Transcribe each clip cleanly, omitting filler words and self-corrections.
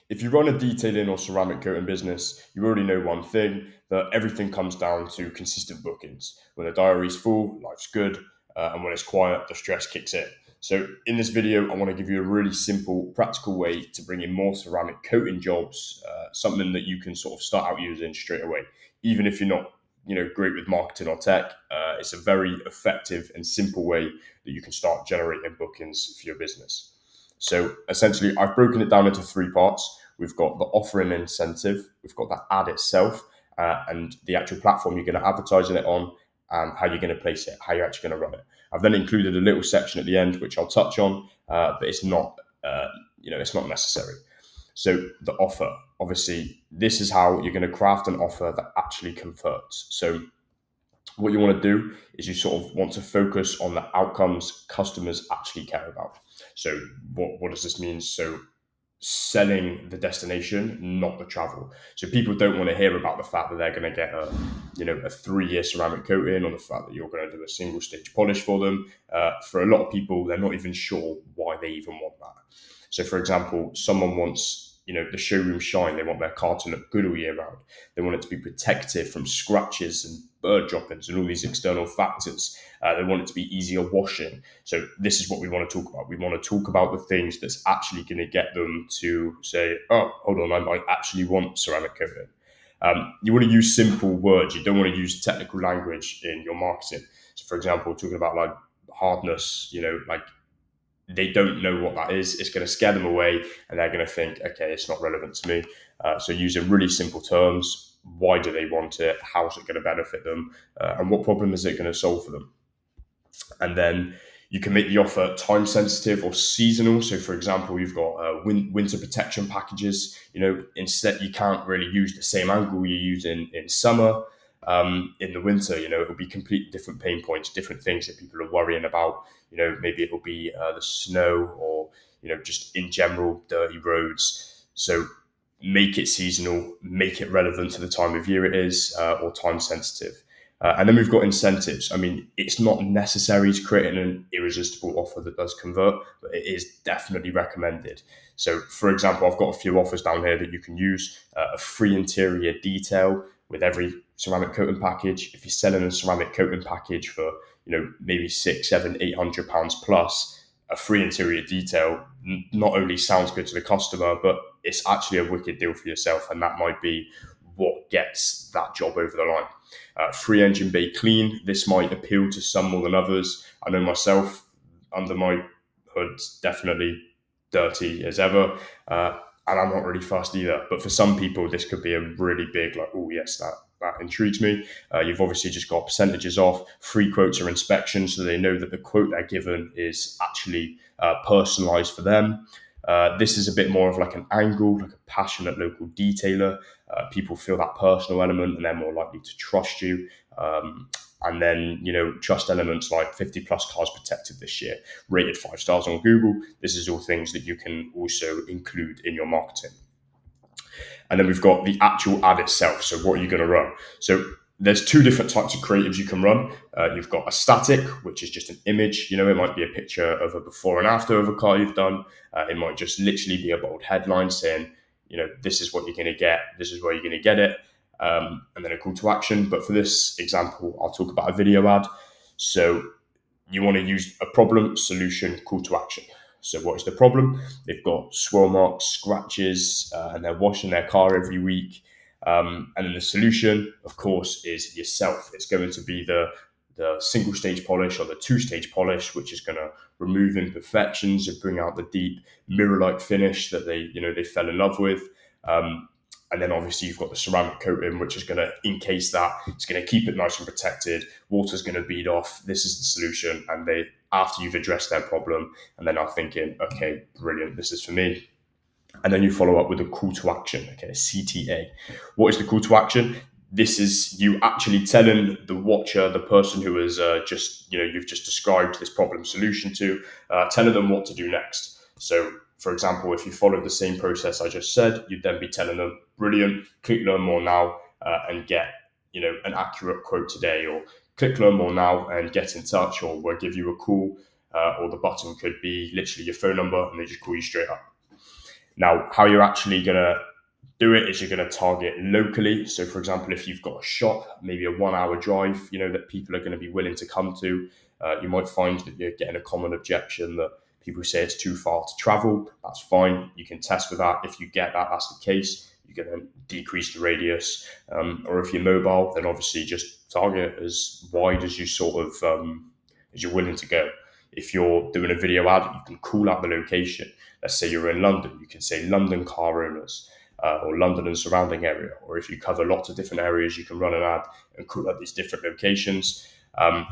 If you run a detailing or ceramic coating business, you already know one thing, that everything comes down to consistent bookings. When the diary's full, life's good, and when it's quiet, the stress kicks in. So in this video, I want to give you a really simple, practical way to bring in more ceramic coating jobs, something that you can sort of start out using straight away, even if you're not great with marketing or tech. It's a very effective and simple way that you can start generating bookings for your business. So essentially, I've broken it down into three parts. We've got the offer and incentive, we've got the ad itself, and the actual platform you're going to advertise it on, and how you're going to place it, how you're actually going to run it. I've then included a little section at the end, which I'll touch on, but it's not, it's not necessary. So the offer, obviously, this is how you're going to craft an offer that actually converts. So what you want to do is you sort of want to focus on the outcomes customers actually care about. So what does this mean? So selling the destination, not the travel. So people don't want to hear about the fact that they're going to get a 3-year ceramic coating, or the fact that you're going to do a single stage polish for them. For a lot of people, they're not even sure why they even want that. So for example, someone wants the showroom shine. They want their car to look good all year round. They want it to be protected from scratches and bird droppings and all these external factors. They want it to be easier washing. So this is what we want to talk about. We want to talk about the things that's actually going to get them to say, oh, hold on, I might actually want ceramic coating. You want to use simple words. You don't want to use technical language in your marketing. So for example, talking about like hardness, like they don't know what that is. It's going to scare them away, and they're going to think, okay, it's not relevant to me. So using really simple terms. Why do they want it? How is it going to benefit them? And what problem is it going to solve for them? And then you can make the offer time sensitive or seasonal. So, for example, you've got winter protection packages. Instead, you can't really use the same angle you use in summer. In the winter, it'll be completely different pain points, different things that people are worrying about. Maybe it'll be the snow, or just in general dirty roads. So make it seasonal, make it relevant to the time of year it is, or time sensitive. And then we've got incentives. I mean, it's not necessary to create an irresistible offer that does convert, but it is definitely recommended. So, for example, I've got a few offers down here that you can use. A free interior detail with every ceramic coating package. If you're selling a ceramic coating package for, maybe £600, £700, £800 plus, a free interior detail not only sounds good to the customer, but it's actually a wicked deal for yourself, and that might be what gets that job over the line. Free engine bay clean. This might appeal to some more than others. I know myself, under my hood's definitely dirty as ever, and I'm not really fussed either. But for some people, this could be a really big, like, oh yes, that intrigues me. You've obviously just got percentages off, free quotes or inspections, so they know that the quote they're given is actually personalised for them. This is a bit more of like an angle, like a passionate local detailer. People feel that personal element, and they're more likely to trust you. And then, trust elements like 50 plus cars protected this year, rated 5 stars on Google. This is all things that you can also include in your marketing. And then we've got the actual ad itself. So what are you going to run? So there's two different types of creatives you can run. You've got a static, which is just an image. It might be a picture of a before and after of a car you've done. It might just literally be a bold headline saying, this is what you're going to get. This is where you're going to get it. And then a call to action. But for this example, I'll talk about a video ad. So you want to use a problem, solution, call to action. So what is the problem? They've got swirl marks, scratches, and they're washing their car every week. And then the solution, of course, is yourself. It's going to be the single stage polish or the 2-stage polish, which is going to remove imperfections and bring out the deep mirror-like finish that they fell in love with. And then obviously you've got the ceramic coating, which is going to encase that. It's going to keep it nice and protected. Water's going to bead off. This is the solution. And after you've addressed their problem, and then are thinking, okay, brilliant, this is for me. And then you follow up with a call to action, okay, CTA. What is the call to action? This is you actually telling the watcher, the person who is you've just described this problem solution to, telling them what to do next. So, for example, if you followed the same process I just said, you'd then be telling them, brilliant, click learn more now and get an accurate quote today, or click learn more now and get in touch, or we'll give you a call, or the button could be literally your phone number and they just call you straight up. Now, how you're actually going to do it is you're going to target locally. So, for example, if you've got a shop, maybe a 1 hour drive, that people are going to be willing to come to, you might find that you're getting a common objection that people say it's too far to travel. That's fine. You can test with that. If you get that, that's the case. You're going to decrease the radius. Or if you're mobile, then obviously just target as wide as you as you're willing to go. If you're doing a video ad, you can call out the location. Let's say you're in London, you can say London car owners. Or London and surrounding area, or if you cover lots of different areas, you can run an ad and call out these different locations. And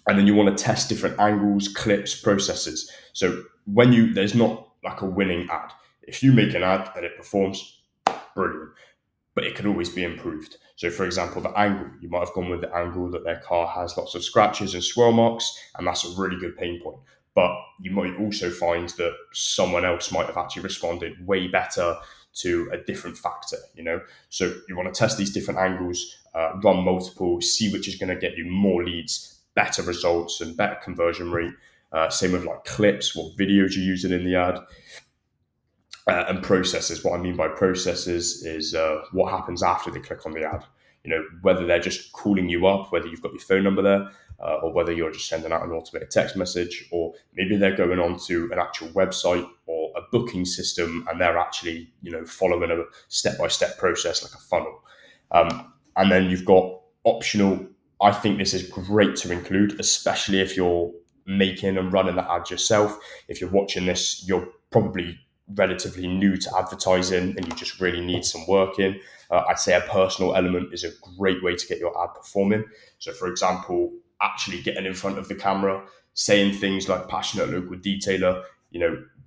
then you want to test different angles, clips, processes. So there's not like a winning ad. If you make an ad and it performs, brilliant, but it can always be improved. So, for example, the angle, you might have gone with the angle that their car has lots of scratches and swirl marks, and that's a really good pain point. But you might also find that someone else might have actually responded way better to a different factor, So you want to test these different angles, run multiple, see which is going to get you more leads, better results, and better conversion rate. Same with like clips, what videos you're using in the ad. And processes. What I mean by processes is what happens after they click on the ad. Whether they're just calling you up, whether you've got your phone number there, or whether you're just sending out an automated text message, or maybe they're going on to an actual website or a booking system and they're actually, following a step-by-step process like a funnel. And then you've got optional. I think this is great to include, especially if you're making and running the ad yourself. If you're watching this, you're probably relatively new to advertising and you just really need some work in. I'd say a personal element is a great way to get your ad performing. So, for example, actually getting in front of the camera, saying things like passionate local detailer,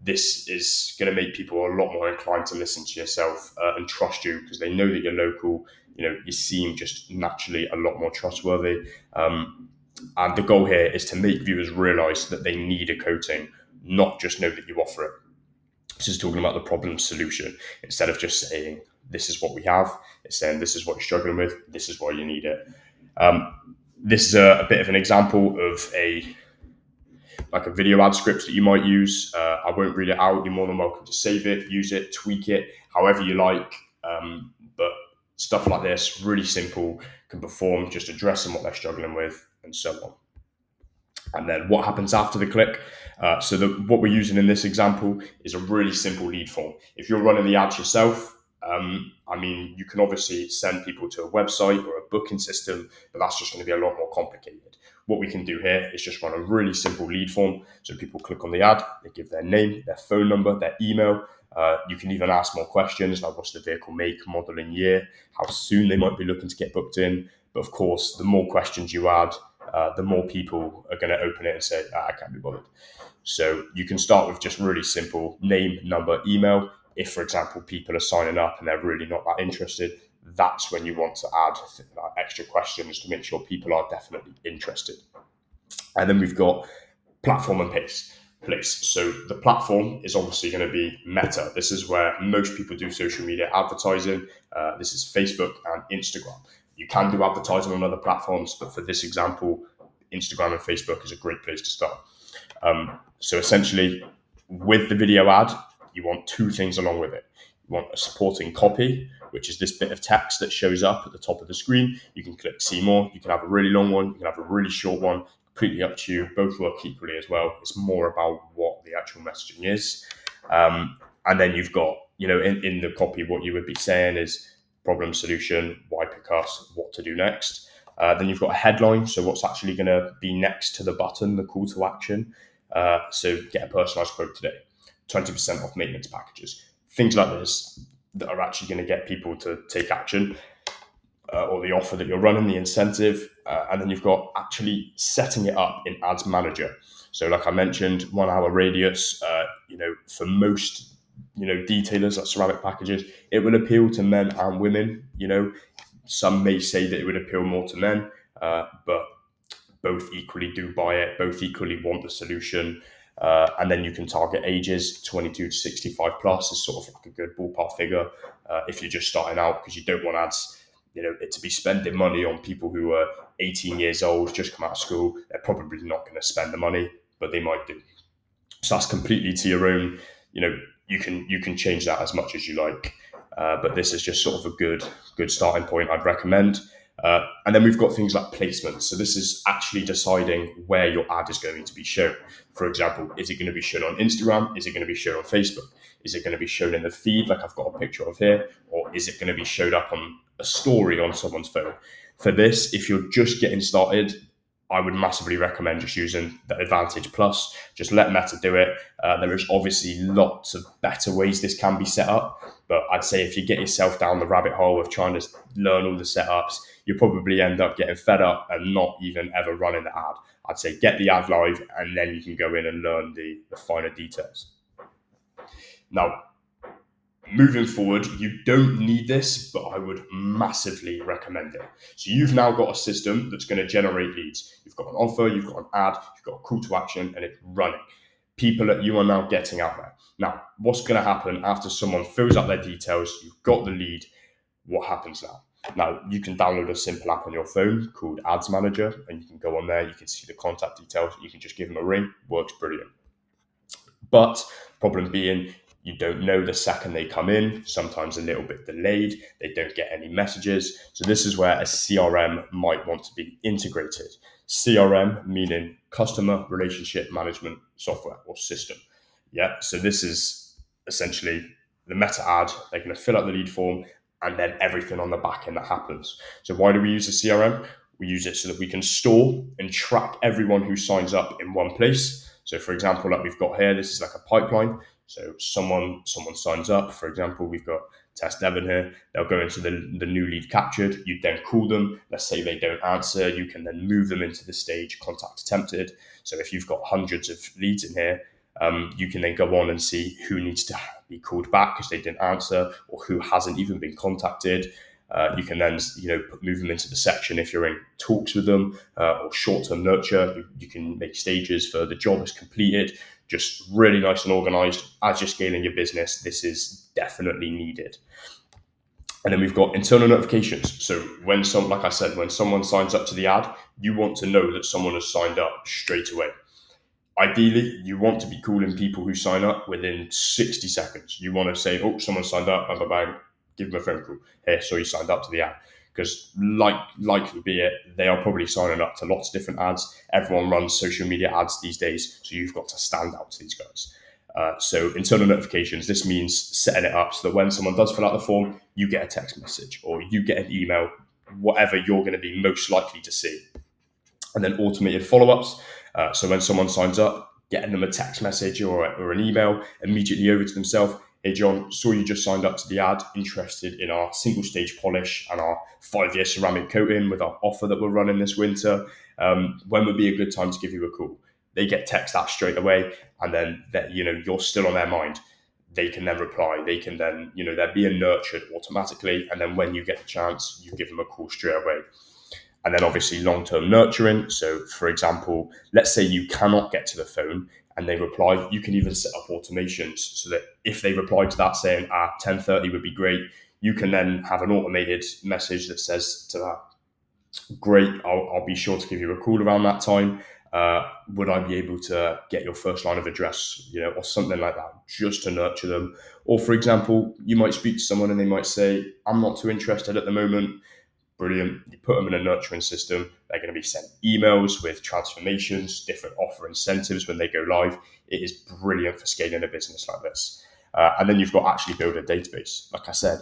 this is going to make people a lot more inclined to listen to yourself and trust you because they know that you're local. You seem just naturally a lot more trustworthy. And the goal here is to make viewers realize that they need a coating, not just know that you offer it. This is talking about the problem solution instead of just saying, this is what we have. It's saying, this is what you're struggling with. This is why you need it. This is a bit of an example of a video ad script that you might use. I won't read it out. You're more than welcome to save it, use it, tweak it, however you like. But stuff like this, really simple, can perform, just addressing what they're struggling with and so on. And then what happens after the click? What we're using in this example is a really simple lead form. If you're running the ads yourself, you can obviously send people to a website or a booking system, but that's just going to be a lot more complicated. What we can do here is just run a really simple lead form. So people click on the ad, they give their name, their phone number, their email. You can even ask more questions like what's the vehicle make, model and year, how soon they might be looking to get booked in. But of course, the more questions you add, the more people are going to open it and say, I can't be bothered. So you can start with just really simple name, number, email. If, for example, people are signing up and they're really not that interested, that's when you want to add extra questions to make sure people are definitely interested. And then we've got platform and place. So the platform is obviously going to be Meta. This is where most people do social media advertising. This is Facebook and Instagram. You can do advertising on other platforms, but for this example, Instagram and Facebook is a great place to start. So essentially, with the video ad, you want two things along with it. You want a supporting copy, which is this bit of text that shows up at the top of the screen. You can click see more. You can have a really long one. You can have a really short one. Completely up to you. Both work equally as well. It's more about what the actual messaging is. And then you've got, in the copy, what you would be saying is problem, solution, why pick us, what to do next. Then you've got a headline. So what's actually going to be next to the button, the call to action. So get a personalized quote today, 20% off maintenance packages, things like this that are actually going to get people to take action, or the offer that you're running, the incentive. And then you've got actually setting it up in Ads Manager. So like I mentioned, 1 hour radius, for most, detailers like ceramic packages, it will appeal to men and women. Some may say that it would appeal more to men, but both equally do buy it, both equally want the solution. And then you can target ages, 22 to 65 plus is sort of like a good ballpark figure if you're just starting out, because you don't want ads, it to be spending money on people who are 18 years old, just come out of school. They're probably not going to spend the money, but they might do. So that's completely to your own, you can change that as much as you like. But this is just sort of a good starting point I'd recommend. And then we've got things like placements. So this is actually deciding where your ad is going to be shown. For example, is it going to be shown on Instagram? Is it going to be shown on Facebook? Is it going to be shown in the feed like I've got a picture of here? Or is it going to be showed up on a story on someone's phone? For this, if you're just getting started, I would massively recommend just using the Advantage Plus. Just let Meta do it. There is obviously lots of better ways this can be set up, but I'd say if you get yourself down the rabbit hole of trying to learn all the setups, you probably end up getting fed up and not even ever running the ad. I'd say get the ad live and then you can go in and learn the finer details. Now, moving forward, you don't need this, but I would massively recommend it. So you've now got a system that's going to generate leads. You've got an offer, you've got an ad, you've got a call to action, and it's running. People that you are now getting out there. Now, what's going to happen after someone fills out their details, you've got the lead, what happens now? Now, you can download a simple app on your phone called Ads Manager, and you can go on there, you can see the contact details, you can just give them a ring, works brilliant. But problem being, you don't know the second they come in, sometimes a little bit delayed, they don't get any messages. So this is where a CRM might want to be integrated. CRM meaning customer relationship management software or system. Yeah, so this is essentially the Meta ad. They're going to fill out the lead form and then everything on the back end that happens. So why do we use the CRM? We use it so that we can store and track everyone who signs up in one place. So for example, like we've got here, this is like a pipeline. So someone signs up. For example, we've got Test Devon here. They'll go into the new lead captured. You then call them. Let's say they don't answer. You can then move them into the stage contact attempted. So if you've got hundreds of leads in here, you can then go on and see who needs to be called back because they didn't answer or who hasn't even been contacted. You can then move them into the section if you're in talks with them or short-term nurture. You can make stages for the job is completed. Just really nice and organized. As you're scaling your business, this is definitely needed. And then we've got internal notifications. So when like I said, when someone signs up to the ad, you want to know that someone has signed up straight away. Ideally, you want to be calling people who sign up within 60 seconds. You want to say, oh, someone signed up, bang, bang, bang, give them a phone call. Hey, so you signed up to the ad. Because likely be it, they are probably signing up to lots of different ads. Everyone runs social media ads these days, so you've got to stand out to these guys. So internal notifications, this means setting it up so that when someone does fill out the form, you get a text message or you get an email, whatever you're going to be most likely to see. And then automated follow-ups. So when someone signs up, getting them a text message or an email immediately over to themselves. Hey, John, saw you just signed up to the ad, interested in our single stage polish and our 5-year ceramic coating with our offer that we're running this winter. When would be a good time to give you a call? They get text that straight away, and then you're still on their mind. They can then reply. They can then, they're being nurtured automatically. And then when you get the chance, you give them a call straight away. And then obviously long-term nurturing. So for example, let's say you cannot get to the phone and they reply, you can even set up automations so that if they reply to that saying 10:30 would be great, you can then have an automated message that says to that, great, I'll be sure to give you a call around that time. Would I be able to get your first line of address, or something like that, just to nurture them? Or for example, you might speak to someone and they might say, I'm not too interested at the moment. Brilliant. You put them in a nurturing system. They're going to be sent emails with transformations, different offer incentives when they go live. It is brilliant for scaling a business like this. And then you've got actually build a database. Like I said,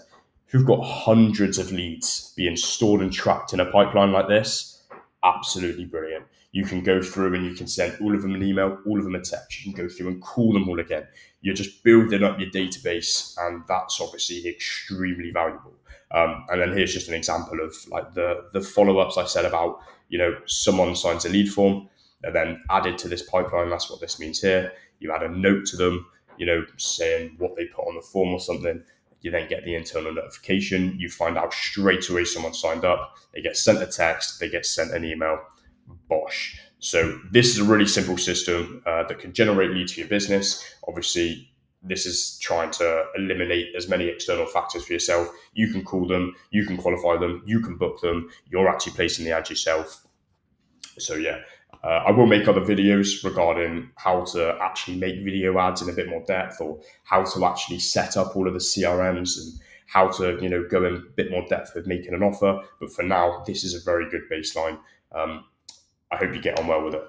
who've got hundreds of leads being stored and tracked in a pipeline like this? Absolutely brilliant. You can go through and you can send all of them an email, all of them a text. You can go through and call them all again. You're just building up your database, and that's obviously extremely valuable. And then here's just an example of like the follow-ups I said about, someone signs a lead form and then added to this pipeline. That's what this means here. You add a note to them, saying what they put on the form or something. You then get the internal notification. You find out straight away someone signed up. They get sent a text. They get sent an email. Bosh. So this is a really simple system that can generate leads for your business. Obviously, this is trying to eliminate as many external factors for yourself. You can call them, you can qualify them, you can book them. You're actually placing the ad yourself. So yeah, I will make other videos regarding how to actually make video ads in a bit more depth, or how to actually set up all of the CRMs, and how to go in a bit more depth with making an offer. But for now, this is a very good baseline. I hope you get on well with it.